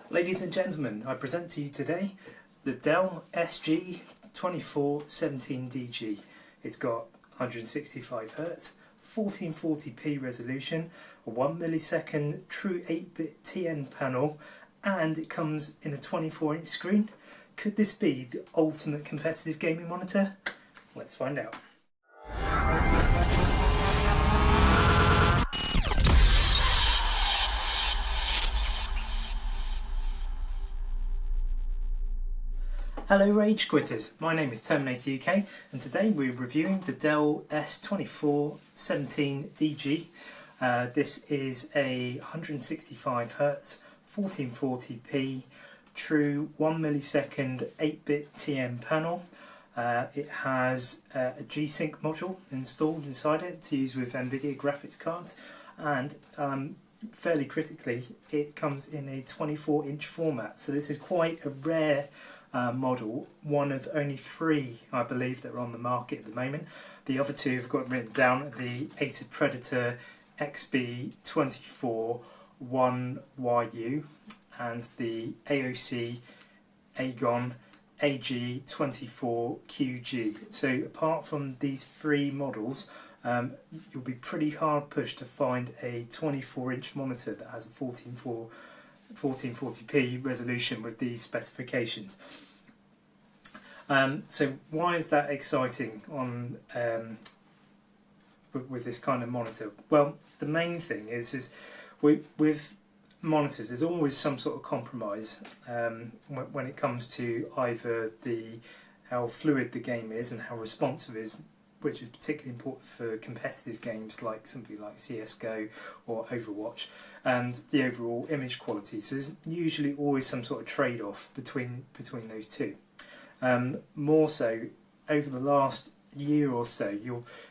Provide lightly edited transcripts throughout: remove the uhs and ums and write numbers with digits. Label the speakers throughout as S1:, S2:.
S1: Ladies and gentlemen, I present to you today the Dell S2417DG. It's got 165Hz, 1440p resolution, a 1 millisecond true 8-bit TN panel, and it comes in a 24-inch screen. Could this be the ultimate competitive gaming monitor? Let's find out. Hello RageQuitters, my name is TerminatorUK and today we're reviewing the Dell S2417DG. This is a 165Hz, 1440p, true 1 millisecond 8-bit TN panel. It has a Gsync module installed inside it to use with NVIDIA graphics cards, and fairly critically it comes in a 24-inch format, so this is quite a rare model, one of only 3 I believe that are on the market at the moment. The other 2 have got written down: the Acer Predator XB241YU and the AOC Agon AG24QG. So apart from these 3 models, you'll be pretty hard pushed to find a 24-inch monitor that has a 1440p resolution with these specifications. So why is that exciting on with this kind of monitor? Well, the main thing is with monitors there's always some sort of compromise when it comes to either how fluid the game is and how responsive it is, which is particularly important for competitive games like something like CSGO or Overwatch, and the overall image quality. So there's usually always some sort of trade-off between those two. More so over the last year or so,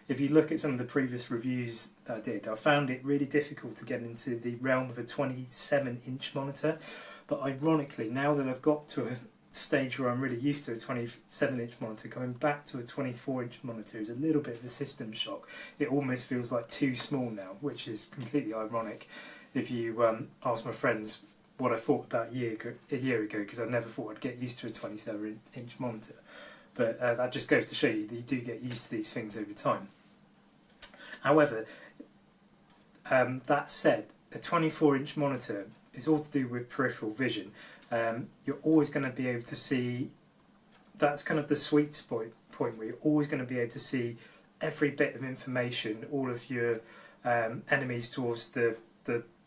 S1: if you look at some of the previous reviews that I did, I found it really difficult to get into the realm of a 27-inch monitor. But ironically, now that I've got to a stage where I'm really used to a 27-inch monitor, coming back to a 24-inch monitor is a little bit of a system shock. It almost feels like too small now, which is completely ironic if you ask my friends what I thought about a year ago, because I never thought I'd get used to a 27-inch monitor. But that just goes to show you that you do get used to these things over time. However, that said, a 24-inch monitor is all to do with peripheral vision. You're always going to be able to see, that's kind of the sweet point where you're always going to be able to see every bit of information, all of your enemies towards the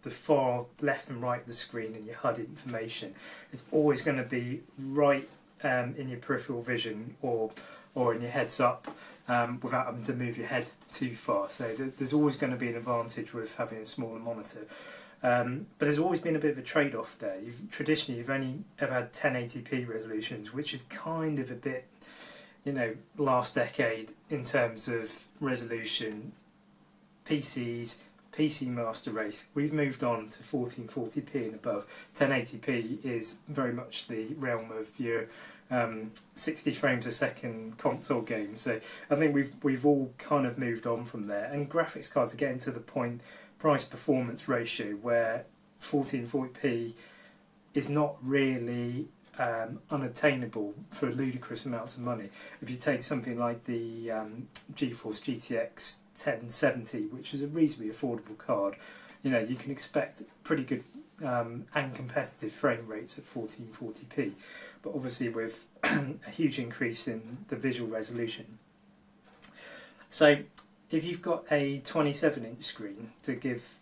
S1: far left and right of the screen, and your HUD information. It's always going to be right in your peripheral vision or in your heads up without having to move your head too far. So there's always going to be an advantage with having a smaller monitor. But there's always been a bit of a trade-off there. Traditionally you've only ever had 1080p resolutions, which is kind of a bit, last decade in terms of resolution. PC Master Race, we've moved on to 1440p and above. 1080p is very much the realm of your 60 frames a second console games. So I think we've all kind of moved on from there, and graphics cards are getting to the point, price performance ratio, where 1440p is not really unattainable for ludicrous amounts of money. If you take something like the GeForce GTX 1070, which is a reasonably affordable card, you can expect pretty good and competitive frame rates at 1440p, but obviously with a huge increase in the visual resolution. So if you've got a 27-inch screen, to give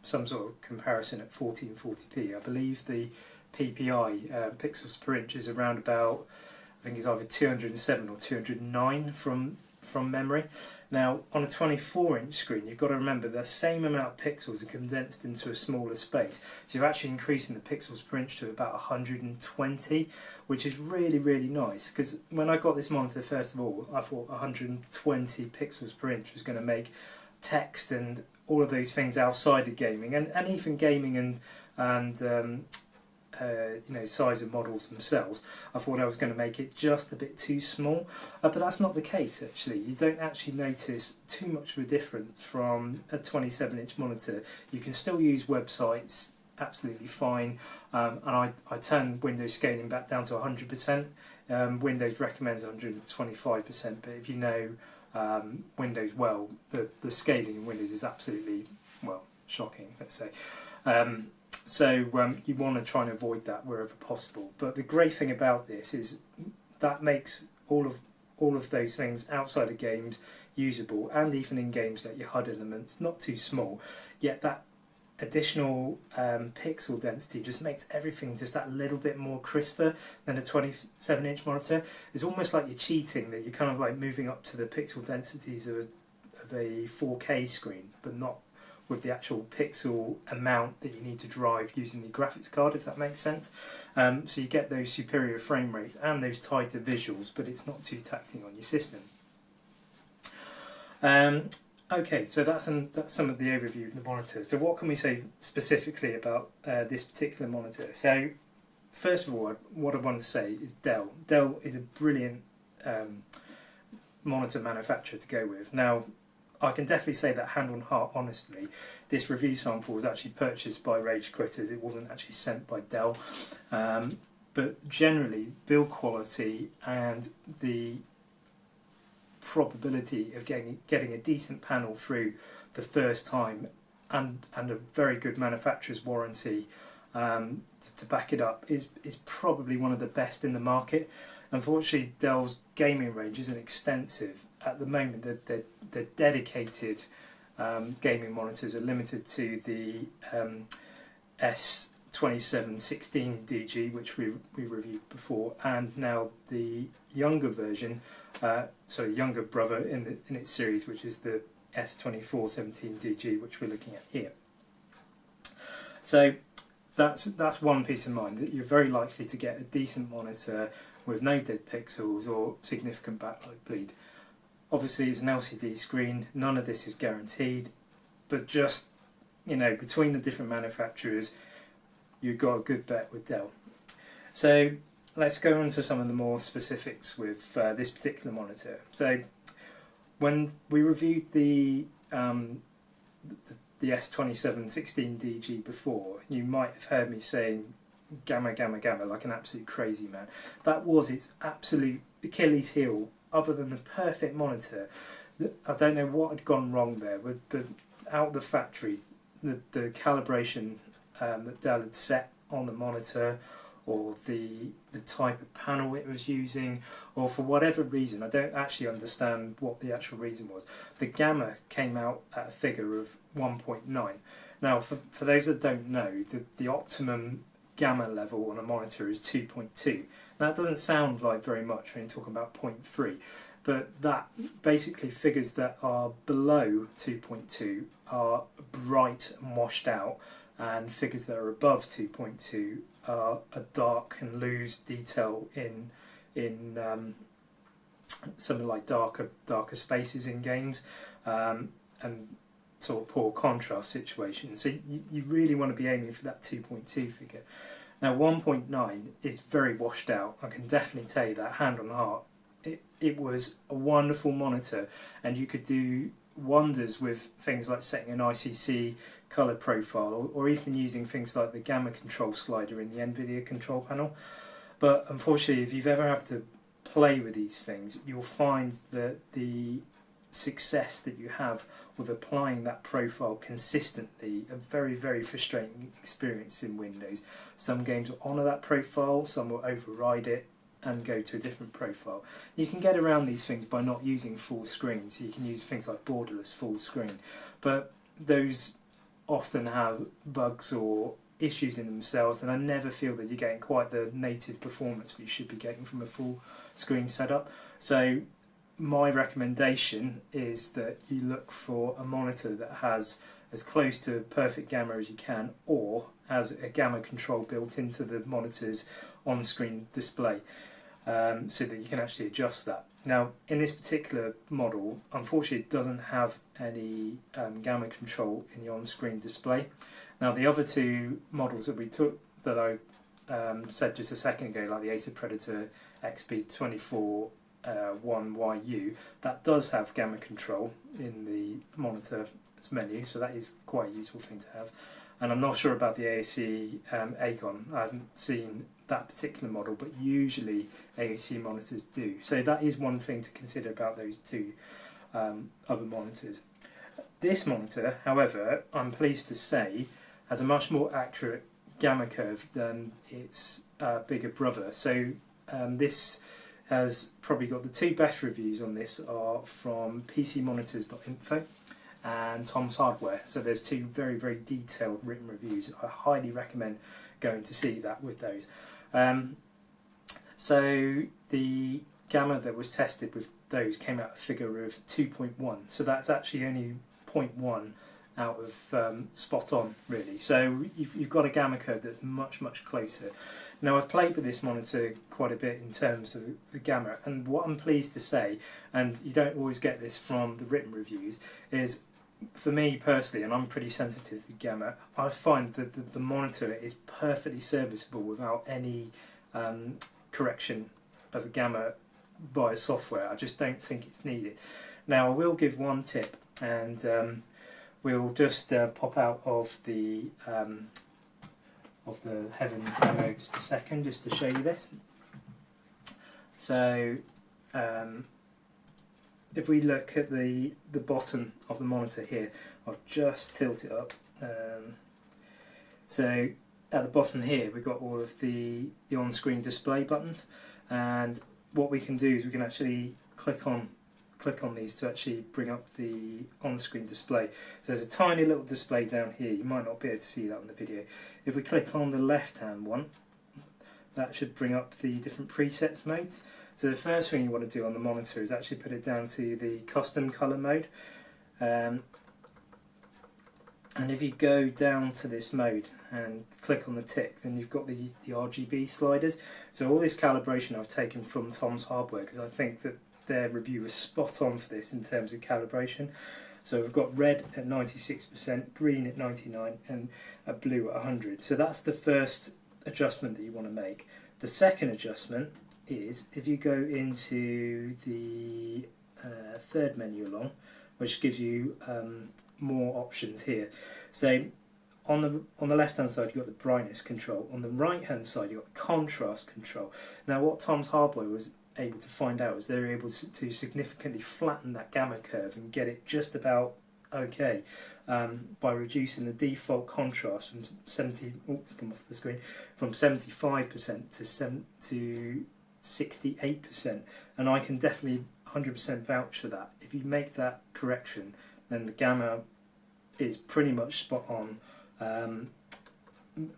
S1: some sort of comparison at 1440p, I believe the PPI, pixels per inch, is around about, I think it's either 207 or 209 from memory. Now on a 24-inch screen, you've got to remember the same amount of pixels are condensed into a smaller space, so you're actually increasing the pixels per inch to about 120, which is really, really nice, because when I got this monitor, first of all, I thought 120 pixels per inch was going to make text and all of those things outside of gaming, and even gaming and size of models themselves, I thought I was going to make it just a bit too small, but that's not the case actually. You don't actually notice too much of a difference from a 27-inch monitor. You can still use websites absolutely fine, and I turn Windows scaling back down to 100%. Windows recommends 125%, but if you know Windows well, the scaling in Windows is absolutely, well, shocking, let's say. So you want to try and avoid that wherever possible. But the great thing about this is that makes all of those things outside of games usable, and even in games like your HUD elements, not too small, yet that additional pixel density just makes everything just that little bit more crisper than a 27-inch monitor. It's almost like you're cheating, that you're kind of like moving up to the pixel densities of a 4K screen, but not with the actual pixel amount that you need to drive using the graphics card, if that makes sense. So you get those superior frame rates and those tighter visuals, but it's not too taxing on your system. Okay, so that's some of the overview of the monitor. So what can we say specifically about this particular monitor? So first of all, what I want to say is Dell. Dell is a brilliant monitor manufacturer to go with. Now, I can definitely say that hand on heart, honestly, this review sample was actually purchased by RageQuitters. It wasn't actually sent by Dell. But generally, build quality and the probability of getting a decent panel through the first time, and a very good manufacturer's warranty to back it up is probably one of the best in the market. Unfortunately, Dell's gaming range isn't extensive at the moment. Their dedicated gaming monitors are limited to the S2417DG, which we reviewed before, and now the younger version, younger brother in its series, which is the S2417DG, which we're looking at here. So that's one piece of mind, that you're very likely to get a decent monitor with no dead pixels or significant backlight bleed. Obviously, it's an LCD screen. None of this is guaranteed, but just, you know, between the different manufacturers, you've got a good bet with Dell. So let's go on to some of the more specifics with this particular monitor. So when we reviewed the S2716DG before, you might have heard me saying gamma, gamma, gamma, like an absolute crazy man. That was its absolute Achilles heel. Other than the perfect monitor, I don't know what had gone wrong there with out of the factory, the calibration that Dell had set on the monitor, or the type of panel it was using, or for whatever reason, I don't actually understand what the actual reason was. The gamma came out at a figure of 1.9. Now, for those that don't know, the optimum gamma level on a monitor is 2.2. That doesn't sound like very much when you're talking about 0.3, but that basically figures that are below 2.2 are bright and washed out, and figures that are above 2.2 are dark and lose detail in something like darker spaces in games, and sort of poor contrast situations. So you really want to be aiming for that 2.2 figure. Now 1.9 is very washed out. I can definitely tell you that, hand on heart. It was a wonderful monitor, and you could do wonders with things like setting an ICC colour profile, or even using things like the gamma control slider in the NVIDIA control panel. But unfortunately, if you've ever have to play with these things, you'll find that the success that you have with applying that profile consistently a very, very frustrating experience in Windows. Some games will honour that profile, some will override it and go to a different profile. You can get around these things by not using full screen, so you can use things like borderless full screen, but those often have bugs or issues in themselves, and I never feel that you're getting quite the native performance that you should be getting from a full screen setup. So my recommendation is that you look for a monitor that has as close to perfect gamma as you can, or has a gamma control built into the monitor's on-screen display, so that you can actually adjust that. Now, in this particular model, unfortunately it doesn't have any gamma control in the on-screen display. Now, the other two models that we took, that I said just a second ago, like the Acer Predator XB241YU, that does have gamma control in the monitor's menu, so that is quite a useful thing to have. and I'm not sure about the AAC Aegon. I haven't seen that particular model, but usually AAC monitors do. So that is one thing to consider about those two other monitors. This monitor, however, I'm pleased to say, has a much more accurate gamma curve than its bigger brother. So this has probably got the two best reviews on this are from PCmonitors.info and Tom's Hardware. So there's two very, very detailed written reviews. I highly recommend going to see that with those. So the gamma that was tested with those came out a figure of 2.1. So that's actually only 0.1 out of spot on, really. So you've got a gamma curve that's much, much closer. Now, I've played with this monitor quite a bit in terms of the gamma, and what I'm pleased to say, and you don't always get this from the written reviews, is for me personally, and I'm pretty sensitive to gamma, I find that the monitor is perfectly serviceable without any correction of the gamma by software. I just don't think it's needed. Now, I will give one tip, and we'll just pop out of the Heaven demo just a second, just to show you this. So if we look at the bottom of the monitor here, I'll just tilt it up. So at the bottom here we've got all of the on-screen display buttons, and what we can do is we can actually click on these to actually bring up the on-screen display. So there's a tiny little display down here, you might not be able to see that on the video. If we click on the left hand one, that should bring up the different presets modes. So the first thing you want to do on the monitor is actually put it down to the custom colour mode, and if you go down to this mode and click on the tick, then you've got the RGB sliders. So all this calibration I've taken from Tom's Hardware, because I think that their review was spot on for this in terms of calibration. So we've got red at 96%, green at 99%, and a blue at 100%. So that's the first adjustment that you want to make. The second adjustment is if you go into the third menu along, which gives you more options here. So on the left hand side you've got the brightness control, on the right hand side you've got the contrast control. Now what Tom's Hardware was able to find out is they were able to significantly flatten that gamma curve and get it just about okay by reducing the default contrast from 75% to 68%, and I can definitely 100% vouch for that. If you make that correction, then the gamma is pretty much spot on.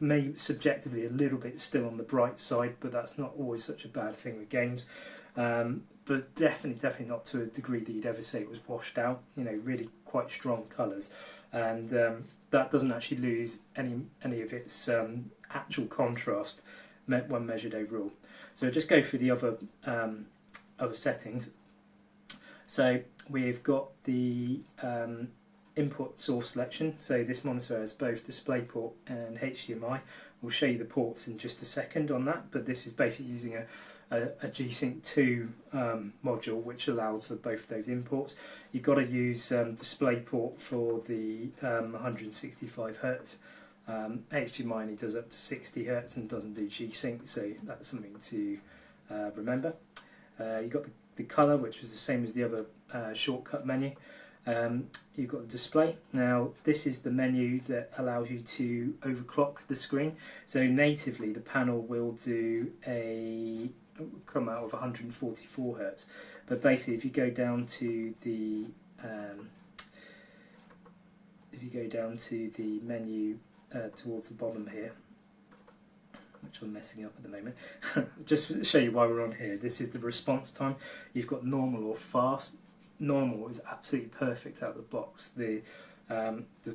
S1: Maybe subjectively a little bit still on the bright side, but that's not always such a bad thing with games. But definitely not to a degree that you'd ever say it was washed out. You know, really quite strong colours, and that doesn't actually lose any of its actual contrast when measured overall. So just go through the other settings. So we've got the input source selection. So this monitor has both DisplayPort and HDMI. We'll show you the ports in just a second on that, but this is basically using a Gsync 2 module which allows for both of those imports. You've got to use DisplayPort for the 165 Hz. HDMI only does up to 60 Hz and doesn't do Gsync, so that's something to remember. You've got the colour, which was the same as the other shortcut menu. You've got the display. Now this is the menu that allows you to overclock the screen. So natively the panel will do come out of 144 Hz, but basically if you go down to the menu towards the bottom here, which I'm messing up at the moment, just to show you why we're on here, this is the response time. You've got normal or fast. Normal is absolutely perfect out of the box. The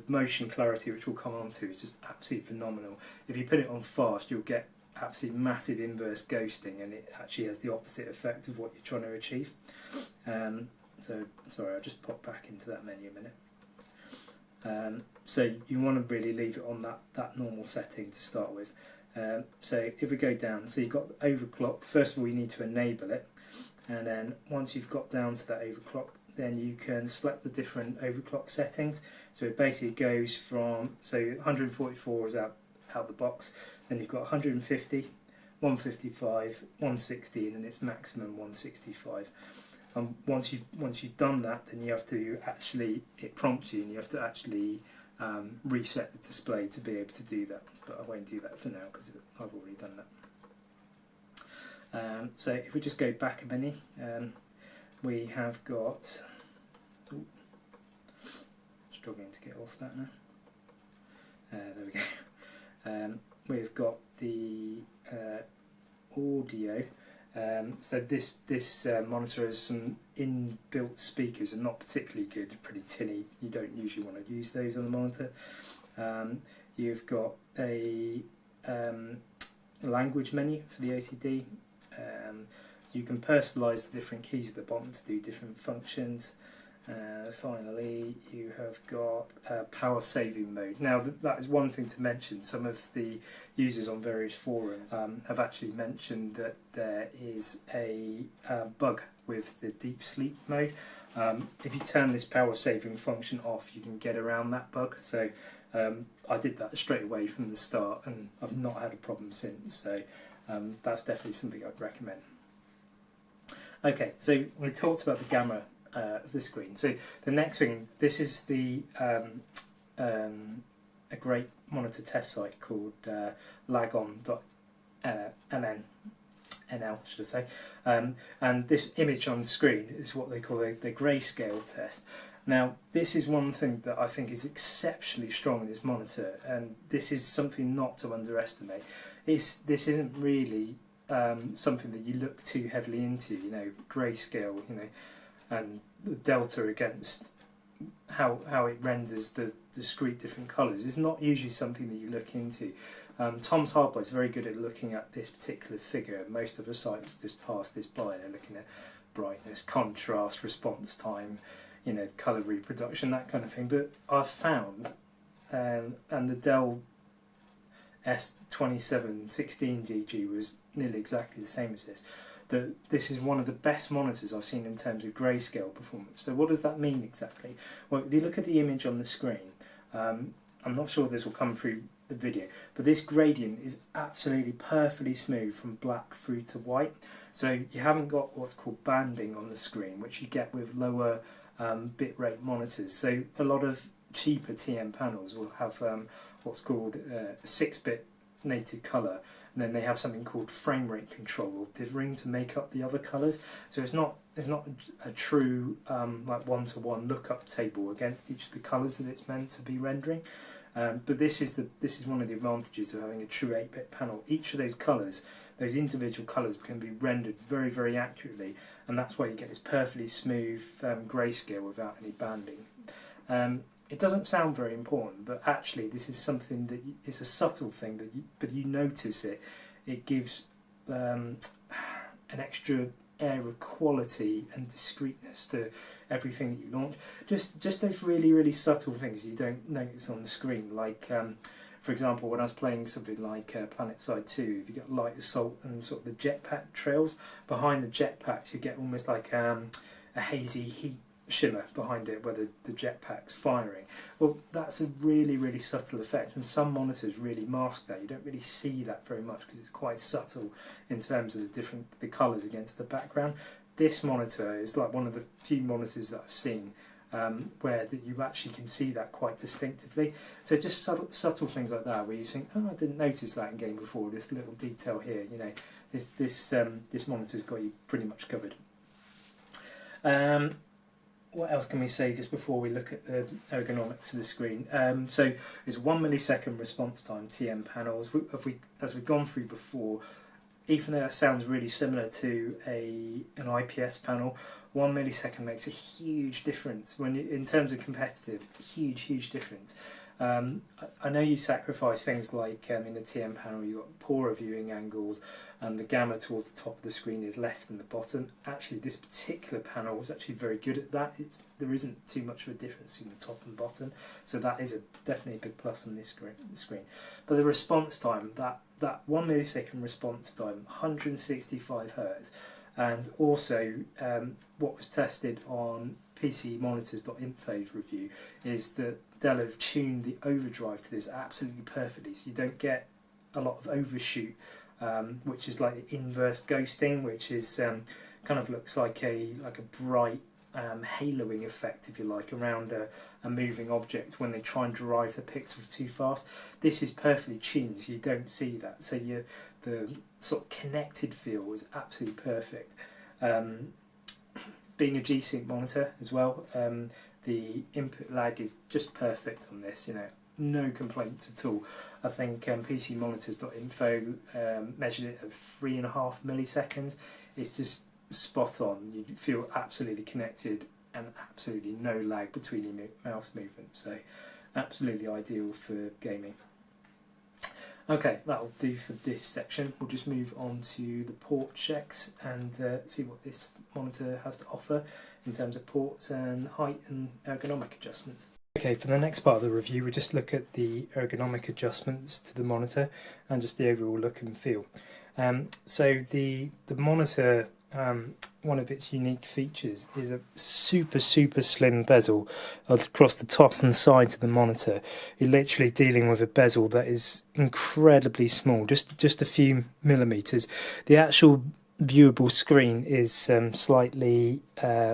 S1: motion clarity, which we'll come on to, is just absolutely phenomenal. If you put it on fast, you'll get absolutely massive inverse ghosting, and it actually has the opposite effect of what you're trying to achieve. So sorry, I'll just pop back into that menu a minute. So you want to really leave it on that normal setting to start with. So if we go down, so you've got overclock. First of all, you need to enable it, and then once you've got down to that overclock then you can select the different overclock settings. So it basically goes from, so 144 is out the box, then you've got 150, 155, 160, and then it's maximum 165. Once you've done that, then you have to actually, it prompts you and you have to actually reset the display to be able to do that, but I won't do that for now because I've already done that. So if we just go back a minute, we have got, struggling to get off that now, there we go. We've got the audio. So this monitor has some inbuilt speakers and not particularly good, pretty tinny. You don't usually want to use those on the monitor. You've got a language menu for the OCD. So you can personalise the different keys at the bottom to do different functions. Finally, you have got power saving mode. Now that is one thing to mention. Some of the users on various forums have actually mentioned that there is a bug with the deep sleep mode. If you turn this power saving function off, you can get around that bug. So I did that straight away from the start and I've not had a problem since. So that's definitely something I'd recommend. Okay, so we talked about the gamma of the screen. So the next thing, this is the a great monitor test site called lagon.nl, should I say, and this image on the screen is what they call the Grayscale Test. Now this is one thing that I think is exceptionally strong in this monitor, and this is something not to underestimate. This isn't really something that you look too heavily into, you know, grayscale, you know, and the delta against how it renders the discrete different colours is not usually something that you look into. Tom's Hardware is very good at looking at this particular figure. Most of the sites just pass this by. They're looking at brightness, contrast, response time, you know, colour reproduction, that kind of thing. But I've found, and the Dell S2417DG was nearly exactly the same as this, that this is one of the best monitors I've seen in terms of grayscale performance. So what does that mean exactly? Well, if you look at the image on the screen, I'm not sure this will come through the video, but this gradient is absolutely perfectly smooth from black through to white. So you haven't got what's called banding on the screen, which you get with lower bitrate monitors. So a lot of cheaper TM panels will have what's called a 6-bit native colour, and then they have something called frame rate control or dithering to make up the other colours. So it's not a true like one-to-one lookup table against each of the colours that it's meant to be rendering. But this is one of the advantages of having a true 8-bit panel. Each of those colours, those individual colours, can be rendered very, very accurately, and that's why you get this perfectly smooth grayscale without any banding. It doesn't sound very important, but actually this is something that is a subtle thing, but you notice it. It gives an extra air of quality and discreteness to everything that you launch. Just those really, really subtle things you don't notice on the screen. Like, for example, when I was playing something like PlanetSide 2, if you get light assault and sort of the jetpack trails, behind the jetpacks you get almost like a hazy heat shimmer behind it where the jetpack's firing. Well, that's a really, really subtle effect, and some monitors really mask that. You don't really see that very much because it's quite subtle in terms of the colours against the background. This monitor is like one of the few monitors that I've seen where that you actually can see that quite distinctively. So just subtle things like that where you think, oh, I didn't notice that in game before, this little detail here, you know, this monitor's got you pretty much covered. What else can we say just before we look at the ergonomics of the screen? So it's 1 millisecond response time TM panels. As we've gone through before, even though that sounds really similar to an IPS panel, 1 millisecond makes a huge difference in terms of competitive. Huge difference. I know you sacrifice things like in the TM panel you've got poorer viewing angles, and the gamma towards the top of the screen is less than the bottom. Actually, this particular panel is actually very good at that. There isn't too much of a difference between the top and bottom, so that is definitely a big plus on this screen. But the response time, that 1 millisecond response time, 165 Hz, and also what was tested on PCmonitors.info's review is that Dell have tuned the overdrive to this absolutely perfectly, so you don't get a lot of overshoot, which is like the inverse ghosting, which is kind of looks like a bright haloing effect, if you like, around a moving object when they try and drive the pixels too fast. This is perfectly tuned, so you don't see that. So the sort of connected feel is absolutely perfect. Being a G-Sync monitor as well, the input lag is just perfect on this. You know, no complaints at all. I think PCmonitors.info measured it at 3.5 milliseconds. It's just spot on. You feel absolutely connected and absolutely no lag between your mouse movements, so absolutely ideal for gaming. Okay, that'll do for this section. We'll just move on to the port checks and see what this monitor has to offer in terms of ports and height and ergonomic adjustments. Okay, for the next part of the review, we just look at the ergonomic adjustments to the monitor and just the overall look and feel. So the monitor, one of its unique features is a super slim bezel across the top and sides of the monitor. You're literally dealing with a bezel that is incredibly small, just a few millimeters. The actual viewable screen is slightly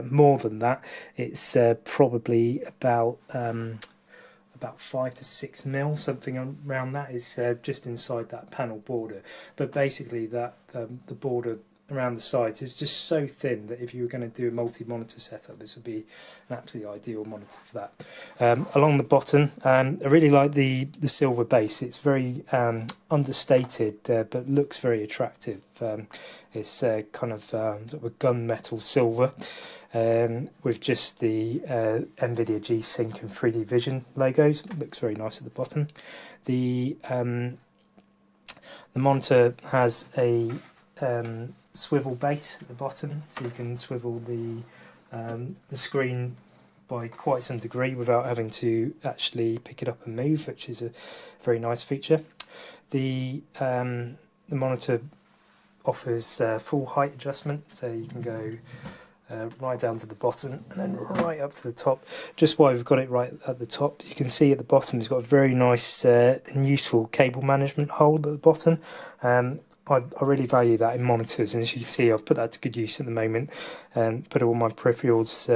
S1: more than that. It's probably about 5 to 6 mil, something around that is just inside that panel border. But basically that the border around the sides is just so thin that if you were going to do a multi-monitor setup, this would be an absolutely ideal monitor for that. Along the bottom, I really like the silver base. It's very understated, but looks very attractive. It's kind of sort of a gunmetal silver with just the NVIDIA Gsync and 3D Vision logos. Looks very nice at the bottom. The monitor has a swivel base at the bottom, so you can swivel the screen by quite some degree without having to actually pick it up and move, which is a very nice feature. The monitor offers full height adjustment, so you can go right down to the bottom and then right up to the top. Just why we've got it right at the top, you can see at the bottom it's got a very nice and useful cable management hole at the bottom. I really value that in monitors, and as you can see I've put that to good use at the moment and put all my peripherals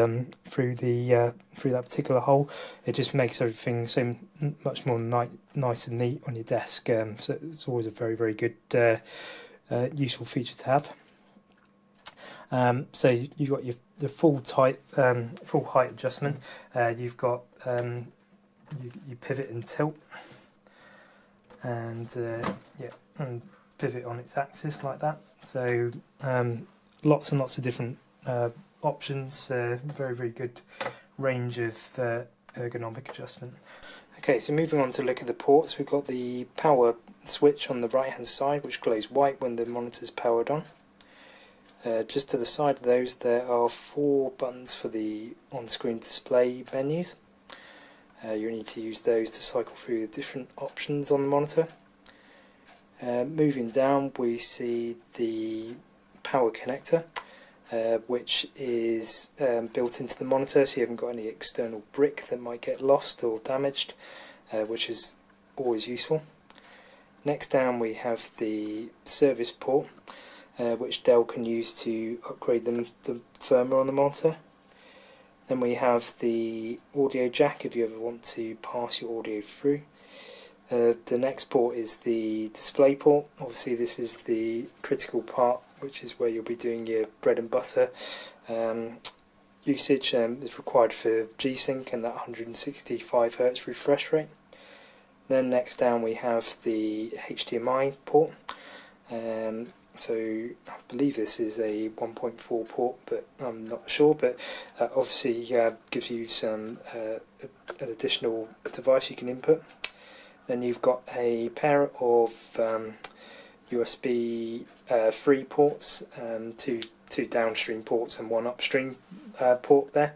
S1: through that particular hole. It just makes everything so much more nice and neat on your desk, so it's always a very good useful feature to have. So you've got the full height adjustment. You've got you pivot and tilt, and and pivot on its axis like that. So lots and lots of different options. Very good range of ergonomic adjustment. Okay, so moving on to look at the ports, we've got the power switch on the right hand side, which glows white when the monitor's powered on. Just to the side of those there are 4 buttons for the on-screen display menus. You need to use those to cycle through the different options on the monitor. Moving down, we see the power connector, which is built into the monitor, so you haven't got any external brick that might get lost or damaged, which is always useful. Next down we have the service port, which Dell can use to upgrade the firmware on the monitor. Then we have the audio jack if you ever want to pass your audio through. The next port is the display port. Obviously this is the critical part, which is where you'll be doing your bread and butter usage. Is required for G-Sync and that 165 Hz refresh rate. Then next down we have the HDMI port. So I believe this is a 1.4 port, but I'm not sure, but obviously gives you some an additional device you can input. Then you've got a pair of USB 3 ports, two downstream ports and 1 upstream port there.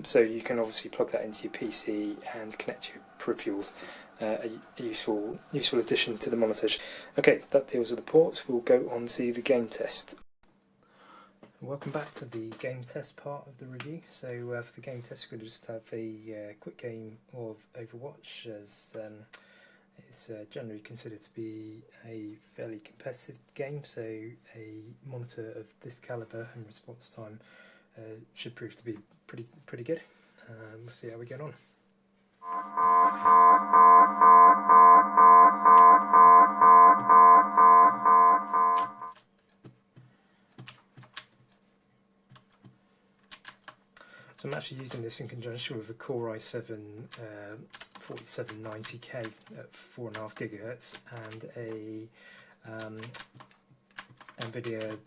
S1: So you can obviously plug that into your PC and connect your peripherals. A useful addition to the monitor. Okay, that deals with the ports. We'll go on to the game test. Welcome back to the game test part of the review. So for the game test we're going to just have a quick game of Overwatch, as it's generally considered to be a fairly competitive game, so a monitor of this calibre and response time should prove to be pretty good. We'll see how we get on. So I'm actually using this in conjunction with a Core i7-4790K at 4.5 GHz and a NVIDIA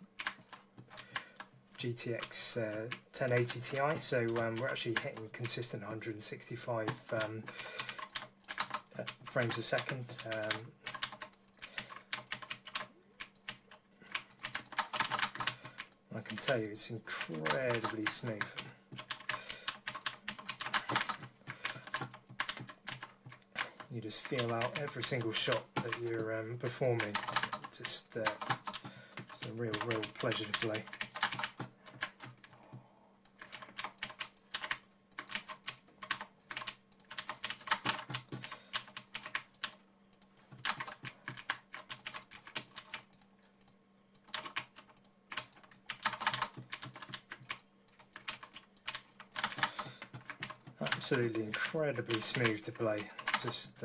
S1: GTX 1080 Ti. So we're actually hitting consistent 165 frames a second. I can tell you it's incredibly smooth. You just feel out every single shot that you're performing. Just it's a real pleasure to play. Absolutely incredibly smooth to play. It's just,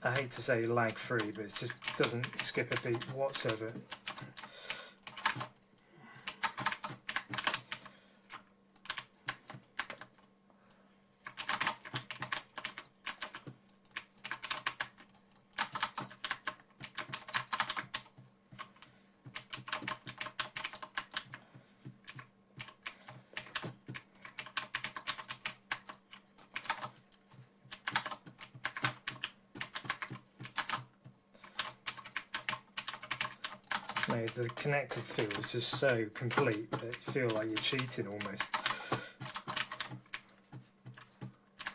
S1: I hate to say lag free, but it just doesn't skip a beat whatsoever. The connected feel is just so complete that you feel like you're cheating almost.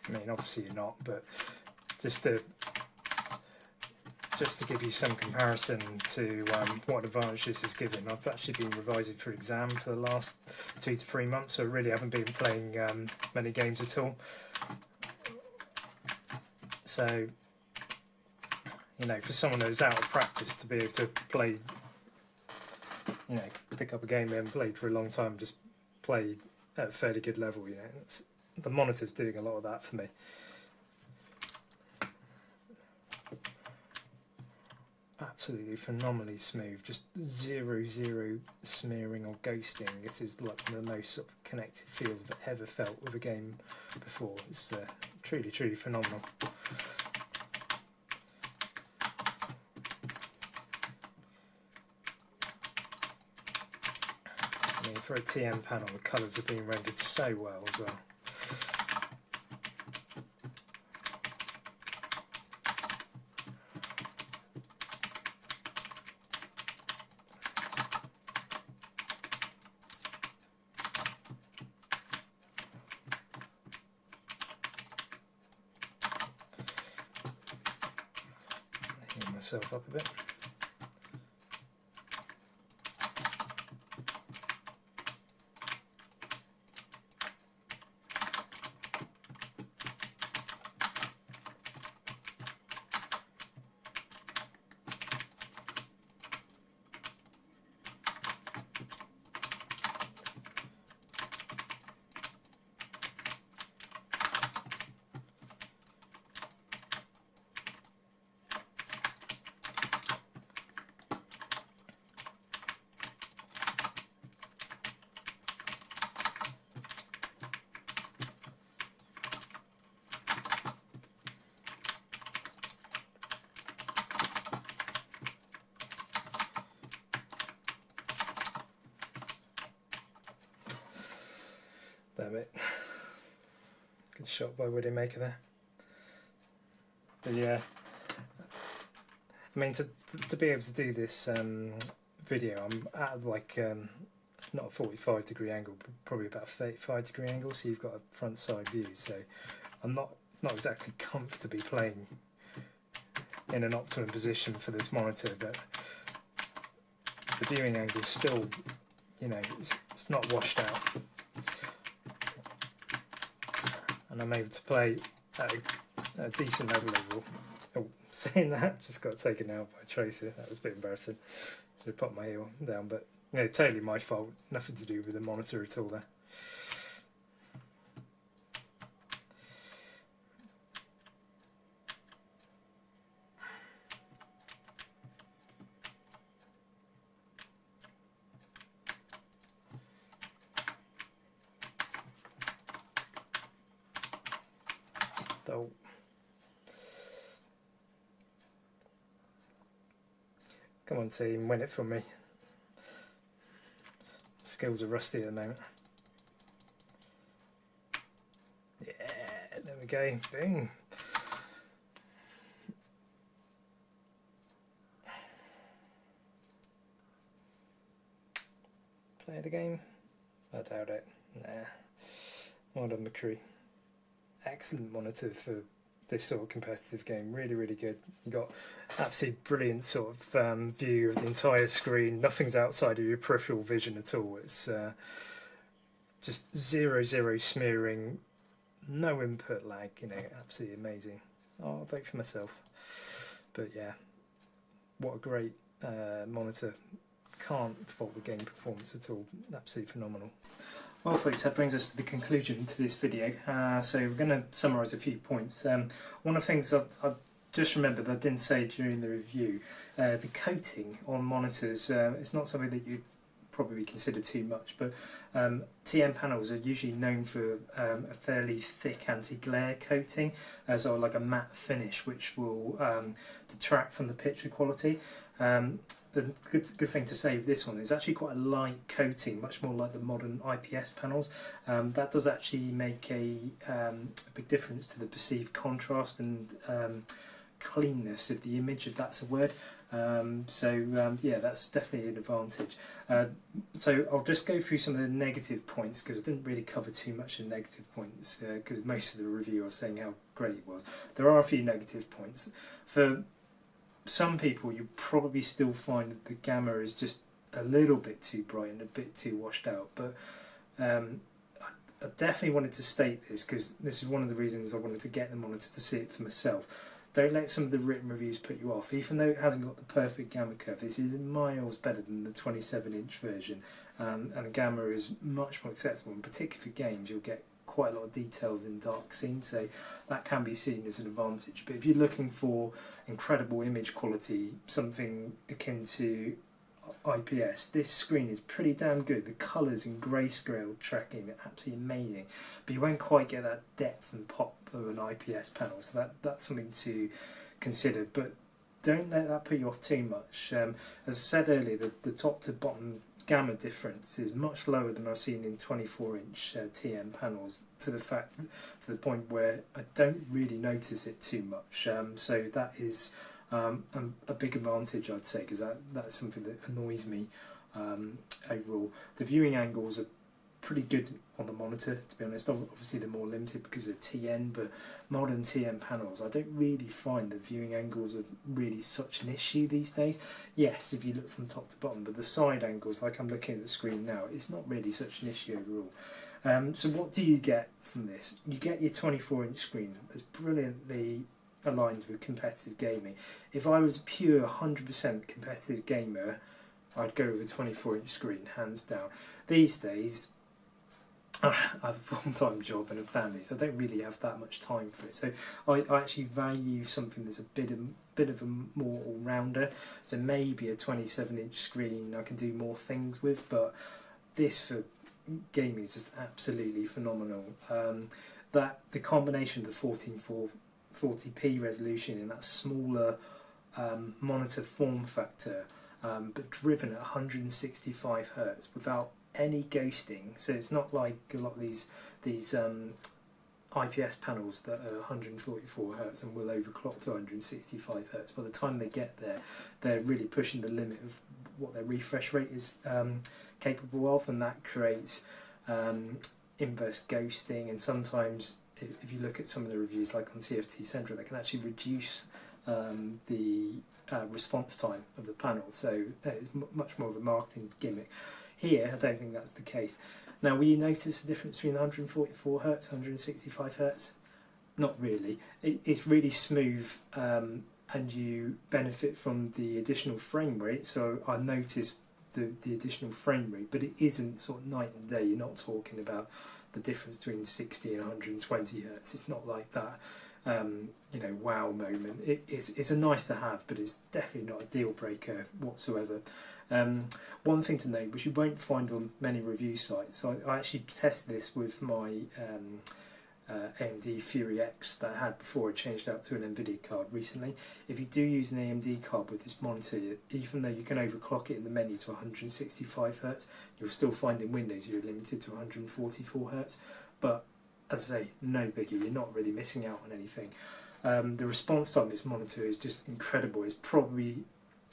S1: I mean, obviously you're not, but just to give you some comparison to what advantage this is giving, I've actually been revising for exam for the last 2 to 3 months, so I really haven't been playing many games at all. So, you know, for someone who's out of practice to be able to play, you know, pick up a game they haven't played for a long time, just play at a fairly good level, you know. The monitor's doing a lot of that for me. Absolutely phenomenally smooth, just zero smearing or ghosting. This is like the most sort of connected feel I've ever felt with a game before. It's truly phenomenal. I mean, for a TM panel, the colours are being rendered so well as well. Heat myself up a bit. Damn it. Good shot by Hdmi there. But yeah, I mean, to be able to do this video, I'm at like not a 45-degree angle, but probably about a 35-degree angle, so you've got a front side view, so I'm not exactly comfortably playing in an optimum position for this monitor, but the viewing angle is still, you know, it's not washed out, and I'm able to play at a decent level overall. Oh, saying that, just got taken out by Tracer. That was a bit embarrassing. Should have put my heel down, but you know, totally my fault. Nothing to do with the monitor at all there. Oh. Come on team, win it for me. Skills are rusty at the moment. Yeah, there we go, boom. Play the game? I doubt it. Nah. Well done, McCree. Excellent monitor for this sort of competitive game. Really, really good. You got absolutely brilliant sort of view of the entire screen. Nothing's outside of your peripheral vision at all. It's just zero smearing, no input lag. You know, absolutely amazing. Oh, I'll vote for myself. But yeah, what a great monitor. Can't fault the game performance at all. Absolutely phenomenal. Well folks, that brings us to the conclusion to this video. So we're going to summarise a few points. One of the things I've just remembered that I didn't say during the review, the coating on monitors, it's not something that you'd probably consider too much, but TN panels are usually known for a fairly thick anti-glare coating, so like a matte finish, which will detract from the picture quality. The good thing to say with this one is actually quite a light coating, much more like the modern IPS panels. That does actually make a big difference to the perceived contrast and cleanness of the image, if that's a word. Yeah, that's definitely an advantage. So I'll just go through some of the negative points, because I didn't really cover too much of the negative points, because most of the review I was saying how great it was. There are a few negative points. For some people, you probably still find that the gamma is just a little bit too bright and a bit too washed out, but I definitely wanted to state this, because this is one of the reasons I wanted to get the monitor to see it for myself. Don't let some of the written reviews put you off. Even though it hasn't got the perfect gamma curve, this is miles better than the 27-inch version, and the gamma is much more acceptable, and particularly for games you'll get quite a lot of details in dark scenes, so that can be seen as an advantage. But if you're looking for incredible image quality, something akin to IPS, this screen is pretty damn good. The colours and grayscale tracking are absolutely amazing, but you won't quite get that depth and pop of an IPS panel, so that's something to consider. But don't let that put you off too much. As I said earlier, the top to bottom gamma difference is much lower than I've seen in 24-inch TN panels, to the point where I don't really notice it too much. So that is a big advantage, I'd say, because that's something that annoys me overall. The viewing angles are pretty good on the monitor, to be honest. Obviously they're more limited because of TN, but modern TN panels, I don't really find the viewing angles are really such an issue these days. Yes, if you look from top to bottom, but the side angles, like I'm looking at the screen now, it's not really such an issue overall. So what do you get from this? You get your 24-inch screen that's brilliantly aligned with competitive gaming. If I was a pure 100% competitive gamer, I'd go with a 24-inch screen, hands down. These days, I have a full-time job and a family, so I don't really have that much time for it. So I actually value something that's a bit of a more all-rounder. So maybe a 27-inch screen I can do more things with, but this for gaming is just absolutely phenomenal. That the combination of the 1440p resolution and that smaller monitor form factor, but driven at 165 Hz without any ghosting, so it's not like a lot of these IPS panels that are 144 Hz and will overclock to 165 Hz. By the time they get there, they're really pushing the limit of what their refresh rate is capable of, and that creates inverse ghosting. And sometimes, if you look at some of the reviews, like on TFT Central, they can actually reduce the response time of the panel, so it's much more of a marketing gimmick. Here, I don't think that's the case. Now, will you notice the difference between 144 Hz, 165 Hz? Not really. It's really smooth, and you benefit from the additional frame rate. So I noticed the additional frame rate, but it isn't sort of night and day. You're not talking about the difference between 60 and 120 Hz. It's not like that. You know, wow moment. It's a nice to have, but it's definitely not a deal breaker whatsoever. One thing to note, which you won't find on many review sites, I actually tested this with my AMD Fury X that I had before I changed out to an NVIDIA card recently. If you do use an AMD card with this monitor, even though you can overclock it in the menu to 165 Hz, you'll still find in Windows you're limited to 144 Hz. But as I say, no biggie, you're not really missing out on anything. The response time of this monitor is just incredible. It's probably,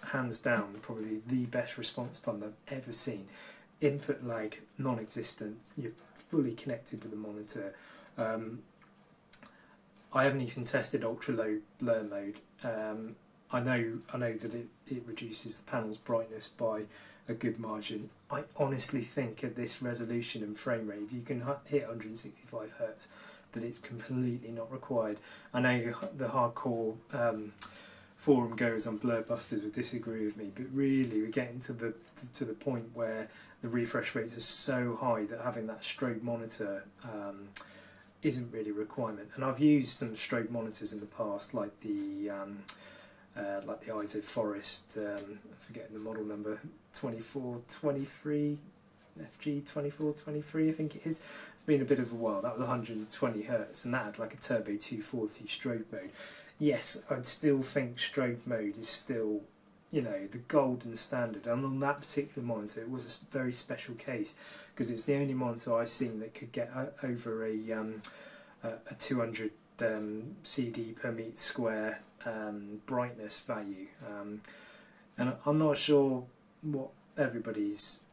S1: hands down, probably the best response time I've ever seen. Input lag, non-existent, you're fully connected with the monitor. I haven't even tested ultra-low blur mode. I know that it reduces the panel's brightness by a good margin. I honestly think at this resolution and frame rate, if you can hit 165 Hz, that it's completely not required. I know the hardcore forum goers on Blur Busters would disagree with me, but really we're getting to the point where the refresh rates are so high that having that strobe monitor isn't really a requirement. And I've used some strobe monitors in the past, like the ISO Forest, I'm forgetting the model number, 2423, FG 2423 I think it is. It's been a bit of a while. That was 120 Hz and that had like a Turbo 240 strobe mode. Yes, I'd still think strobe mode is still, you know, the golden standard, and on that particular monitor it was a very special case because it's the only monitor I've seen that could get over a 200 CD per meter square brightness value, and I'm not sure what everybody's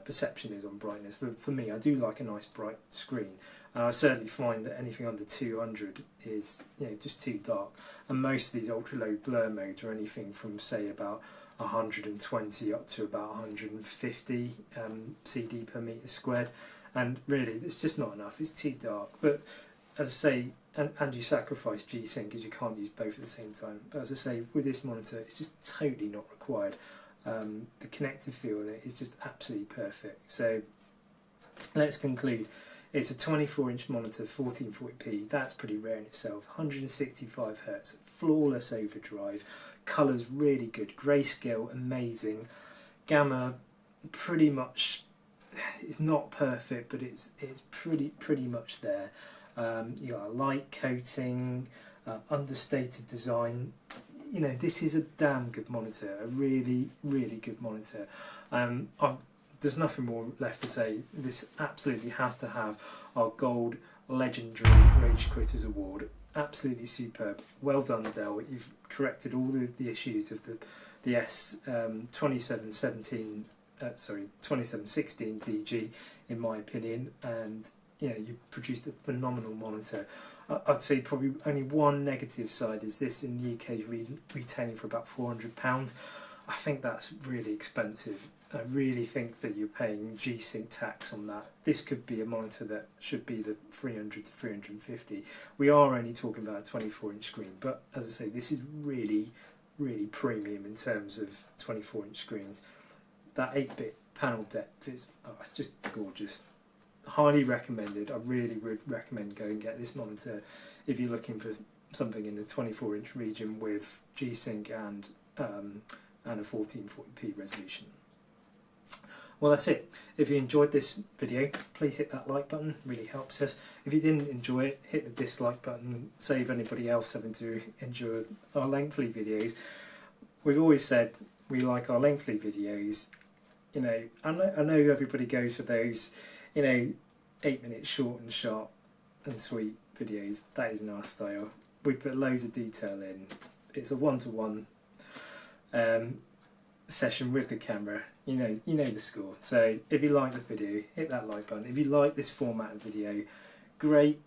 S1: perception is on brightness, but for me I do like a nice bright screen. I certainly find that anything under 200 is, you know, just too dark, and most of these ultra low blur modes are anything from say about 120 up to about 150 CD per meter squared, and really it's just not enough. It's too dark. But as I say, and you sacrifice G-Sync because you can't use both at the same time. But as I say, with this monitor, it's just totally not required. The connected feel in it is just absolutely perfect. So let's conclude. It's a 24-inch monitor, 1440p. That's pretty rare in itself. 165 Hz, flawless overdrive, colours really good, grayscale amazing, gamma pretty much. It's not perfect, but it's pretty much there. You got a light coating, understated design. You know, this is a damn good monitor, a really good monitor. There's nothing more left to say. This absolutely has to have our gold legendary RageQuitters award. Absolutely superb. Well done, Dell. You've corrected all the issues of the S2417DG in my opinion, and you know, you produced a phenomenal monitor. I'd say probably only one negative side is this in the UK retailing for about £400. I think that's really expensive. I really think that you're paying G-Sync tax on that. This could be a monitor that should be the 300 to 350. We are only talking about a 24-inch screen, but as I say, this is really premium in terms of 24-inch screens. That 8-bit panel depth is, it's just gorgeous. Highly recommended. I really would recommend go and get this monitor if you're looking for something in the 24-inch region with G-Sync and a 1440p resolution. Well, that's it. If you enjoyed this video, please hit that like button, really helps us. If you didn't enjoy it, hit the dislike button, save anybody else having to endure our lengthy videos. We've always said we like our lengthy videos. You know, I know everybody goes for those, you know, 8 minute short and sharp and sweet videos. That isn't our style. We put loads of detail in. It's a one-to-one session with the camera. You know the score. So if you like the video, hit that like button. If you like this format of video, great.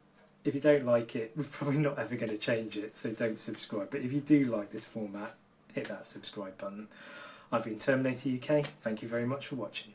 S1: If you don't like it, we're probably not ever going to change it, so don't subscribe. But if you do like this format, hit that subscribe button. I've been Terminator UK, thank you very much for watching.